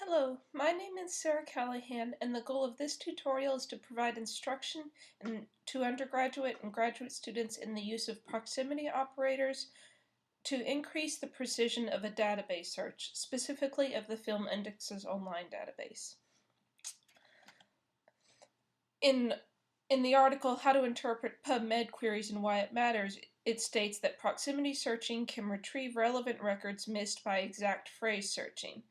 Hello, my name is Sarah Callahan, and the goal of this tutorial is to provide instruction to undergraduate and graduate students in the use of proximity operators to increase the precision of a database search, specifically of the Film Indexes Online database. In the article, How to Interpret PubMed Queries and Why It Matters, it states that proximity searching can retrieve relevant records missed by exact phrase searching.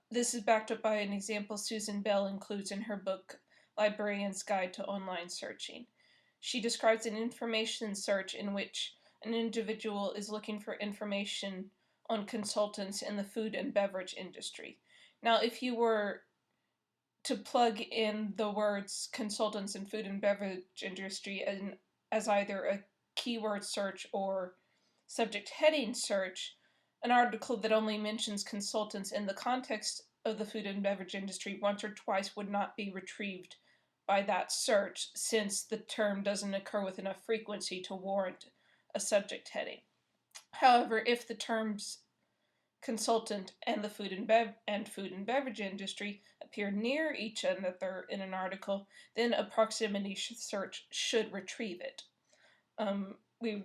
This is backed up by an example Susan Bell includes in her book, Librarian's Guide to Online Searching. She describes an information search in which an individual is looking for information on consultants in the food and beverage industry. Now, if you were to plug in the words consultants in food and beverage industry as either a keyword search or subject heading search, an article that only mentions consultants in the context of the food and beverage industry once or twice would not be retrieved by that search, since the term doesn't occur with enough frequency to warrant a subject heading. However, if the terms consultant and the food and beverage industry appear near each other in an article, then a proximity search should retrieve it. We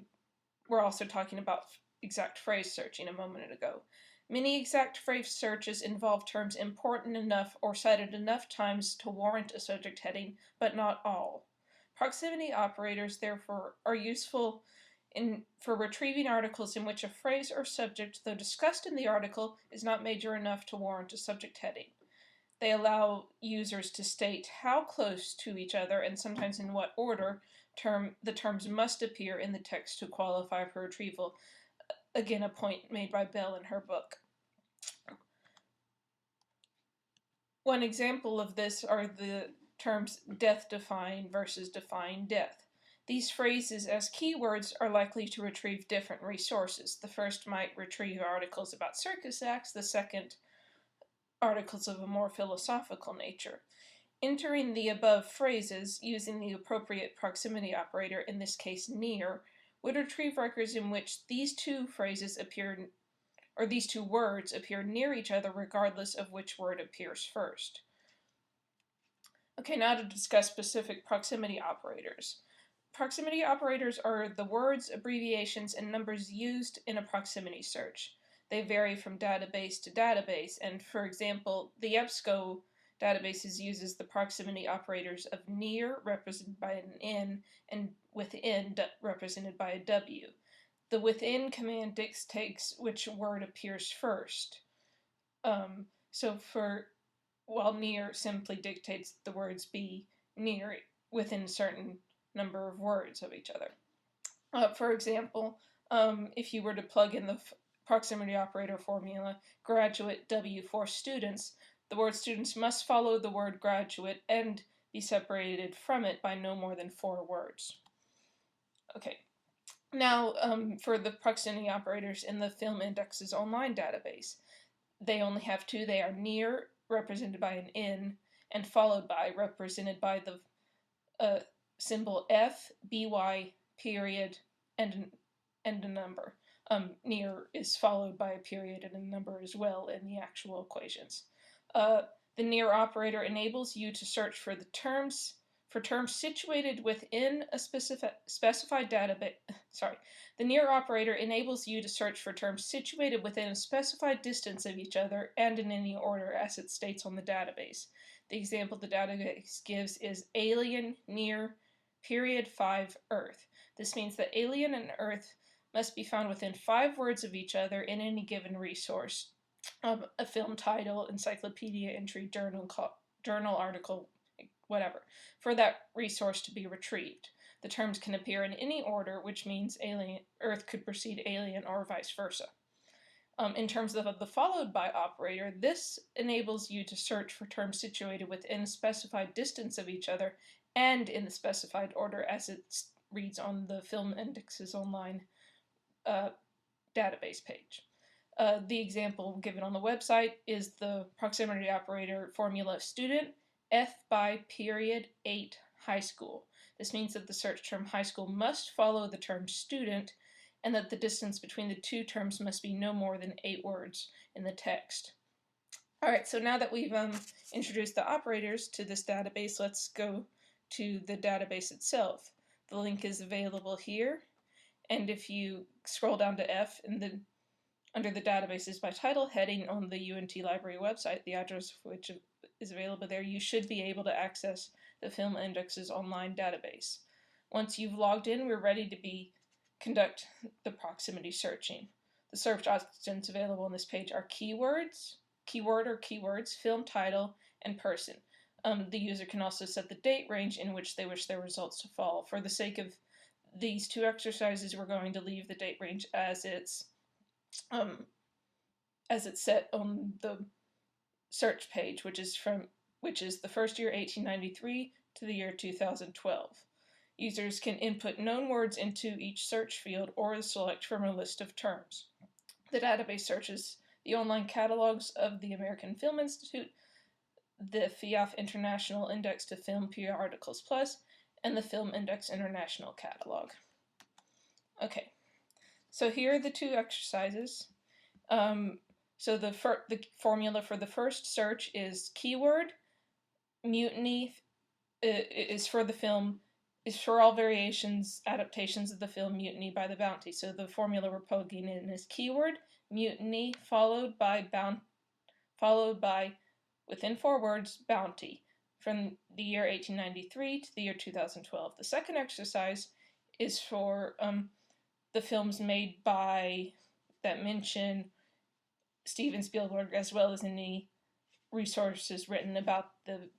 were also talking about exact phrase searching a moment ago. Many exact phrase searches involve terms important enough or cited enough times to warrant a subject heading, but not all. Proximity operators, therefore, are useful for retrieving articles in which a phrase or subject, though discussed in the article, is not major enough to warrant a subject heading. They allow users to state how close to each other, and sometimes in what order, the terms must appear in the text to qualify for retrieval. Again, a point made by Bell in her book. One example of this are the terms death-defying versus defying death. These phrases as keywords are likely to retrieve different resources. The first might retrieve articles about circus acts, the second articles of a more philosophical nature. Entering the above phrases using the appropriate proximity operator, in this case near, would retrieve records in which these two phrases appear, or these two words appear near each other regardless of which word appears first. Okay, now to discuss specific proximity operators. Proximity operators are the words, abbreviations, and numbers used in a proximity search. They vary from database to database, and for example, the EBSCO databases uses the proximity operators of near, represented by an N, and within, represented by a W. The within command dictates which word appears first. While near simply dictates the words be near within a certain number of words of each other. For example, if you were to plug in the proximity operator formula, graduate W for students, the word students must follow the word graduate and be separated from it by no more than 4 words. Okay, now for the proximity operators in the Film Indexes Online database. They only have 2. They are near, represented by an N, and followed by, represented by the symbol F, BY, period, and a number. Near is followed by a period and a number as well in the actual equations. The near operator enables you to search for terms situated within a specified database. The near operator enables you to search for terms situated within a specified distance of each other and in any order as it states on the database. The example the database gives is alien near period 5 Earth. This means that alien and Earth must be found within 5 words of each other in any given resource. A film title, encyclopedia entry, journal article, whatever, for that resource to be retrieved. The terms can appear in any order, which means Earth could precede alien or vice versa. In terms of the followed by operator, this enables you to search for terms situated within a specified distance of each other and in the specified order as it reads on the Film Indexes Online database page. The example given on the website is the proximity operator formula student F by period 8 high school. This means that the search term high school must follow the term student and that the distance between the two terms must be no more than 8 words in the text. Alright, so now that we've introduced the operators to this database, let's go to the database itself. The link is available here, and if you scroll down to F under the databases by title heading on the UNT Library website, the address of which is available there, you should be able to access the Film Index's online database. Once you've logged in, we're ready to conduct the proximity searching. The search options available on this page are keywords, keyword or keywords, film title, and person. The user can also set the date range in which they wish their results to fall. For the sake of these two exercises, we're going to leave the date range as it's set on the search page, which is the first year 1893 to the year 2012. Users can input known words into each search field or select from a list of terms. The database searches the online catalogs of the American Film Institute, the FIAF International Index to Film Periodicals Plus, and the Film Index International Catalog. Okay, so here are the two exercises. So the formula for the first search is keyword, mutiny is for all variations, adaptations of the film Mutiny by the Bounty. So the formula we're plugging in is keyword, mutiny, followed by within 4 words, Bounty, from the year 1893 to the year 2012. The second exercise is for the films made that mention Steven Spielberg, as well as any resources written about the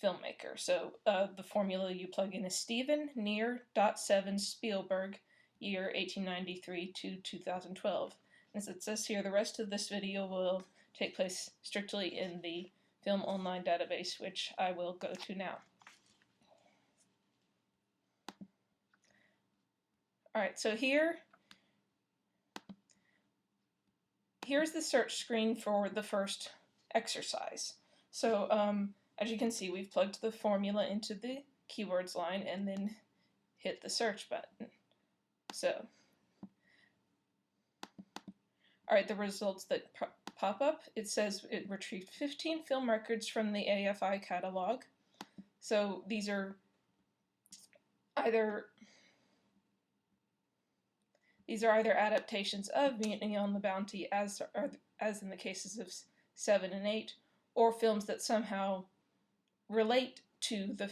filmmaker. So the formula you plug in is Steven near.7 Spielberg, year 1893 to 2012. As it says here, the rest of this video will take place strictly in the Film Online database, which I will go to now. Alright, so here's the search screen for the first exercise. So as you can see, we've plugged the formula into the keywords line and then hit the search button. So, alright, the results that pop up, it says it retrieved 15 film records from the AFI catalog. So these are either adaptations of Mutiny on the Bounty, as in the cases of 7 and 8, or films that somehow relate to the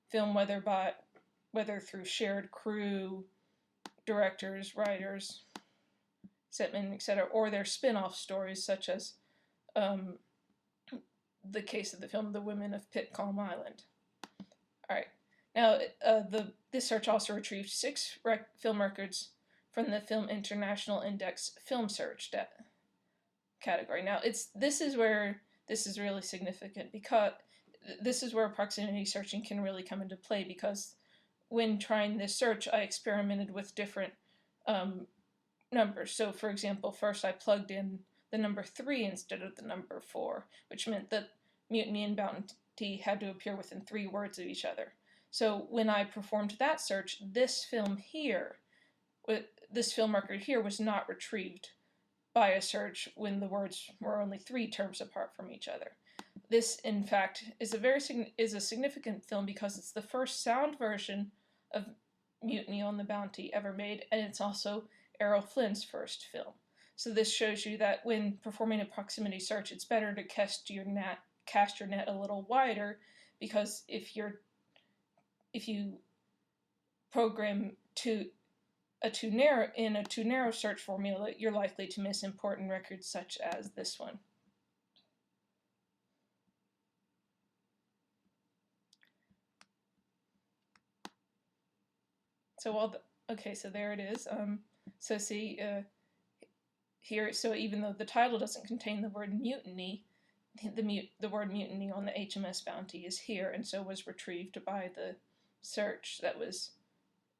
film, whether through shared crew, directors, writers, setmen, etc., or their spin-off stories, such as the case of the film The Women of Pitcairn Island. Alright, now this search also retrieved 6 film records from the Film International Index Film Search category. Now, this is where this is really significant, because this is where proximity searching can really come into play, because when trying this search, I experimented with different numbers. So, for example, first I plugged in the number 3 instead of the number 4, which meant that Mutiny and Bounty had to appear within 3 words of each other. So when I performed that search, this film record here was not retrieved by a search when the words were only 3 terms apart from each other. This, in fact, is a significant film because it's the first sound version of Mutiny on the Bounty ever made, and it's also Errol Flynn's first film. So this shows you that when performing a proximity search, it's better to cast your net a little wider, because if you program a too narrow search formula, you're likely to miss important records such as this one. So so there it is. So see here. So even though the title doesn't contain the word mutiny, the word mutiny on the HMS Bounty is here, and so was retrieved by the search that was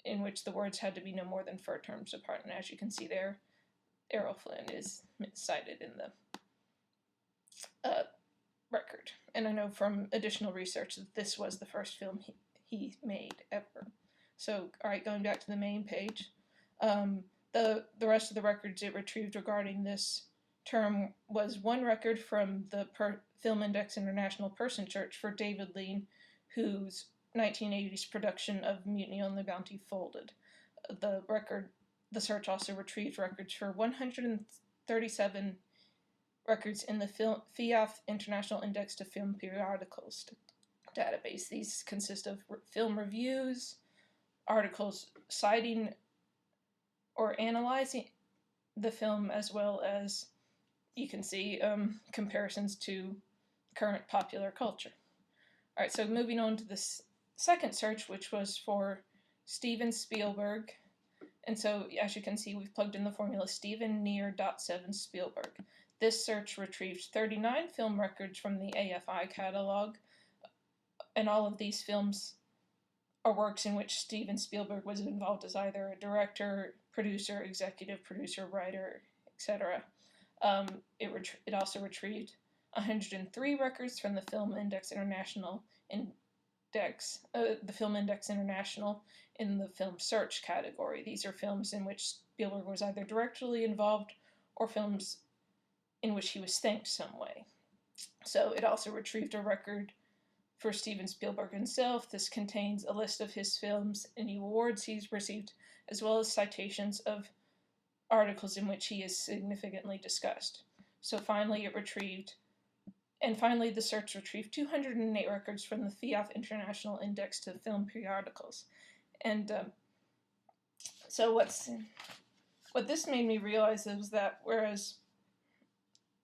in which the words had to be no more than 4 terms apart. And as you can see there, Errol Flynn is cited in the record. And I know from additional research that this was the first film he made ever. So, alright, going back to the main page, the rest of the records it retrieved regarding this term was one record from the Film Index International Person Search for David Lean, whose 1980s production of Mutiny on the Bounty folded. The search also retrieved records for 137 records in the FIAF International Index to Film Periodicals database. These consist of film reviews, articles citing or analyzing the film, as well as, you can see, comparisons to current popular culture. All right, so moving on to this second search, which was for Steven Spielberg. And so, as you can see, we've plugged in the formula Steven near.7 Spielberg. This search retrieved 39 film records from the AFI catalog, and all of these films are works in which Steven Spielberg was involved as either a director, producer, executive producer, writer, etc. It also retrieved 103 records from the Film Index International the Film Index International in the film search category. These are films in which Spielberg was either directly involved or films in which he was thanked some way. So it also retrieved a record for Steven Spielberg himself. This contains a list of his films, any awards he's received, as well as citations of articles in which he is significantly discussed. So finally the search retrieved 208 records from the FIAF International Index to Film Periodicals. And so what this made me realize is that whereas,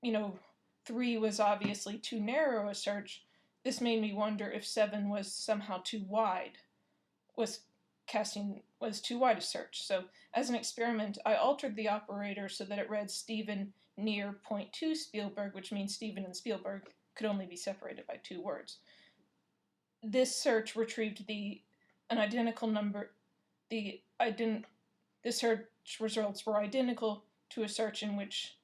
3 was obviously too narrow a search, this made me wonder if 7 was somehow too wide, was too wide a search. So as an experiment, I altered the operator so that it read Steven near .2 Spielberg, which means Steven and Spielberg could only be separated by 2 words. This search retrieved an identical number. The search results were identical to a search in which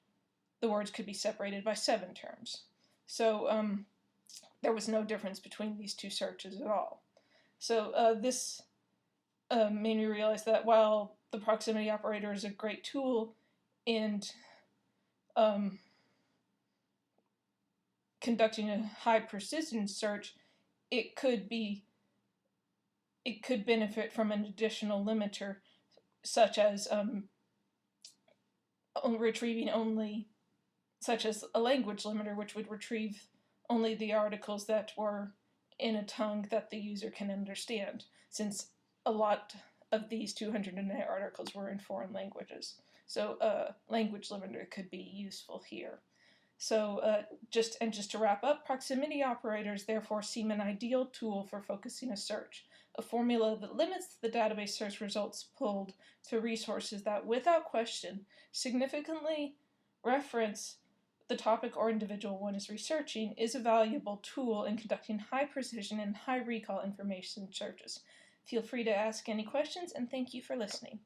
the words could be separated by 7 terms. So there was no difference between these 2 searches at all. So this made me realize that while the proximity operator is a great tool in conducting a high precision search, it could benefit from an additional limiter, such as such as a language limiter, which would retrieve only the articles that were in a tongue that the user can understand, since a lot of these 209 articles were in foreign languages. So a language limiter could be useful here. So just to wrap up, proximity operators therefore seem an ideal tool for focusing a search, a formula that limits the database search results pulled to resources that, without question, significantly reference the topic or individual one is researching, is a valuable tool in conducting high precision and high recall information searches. Feel free to ask any questions, and thank you for listening.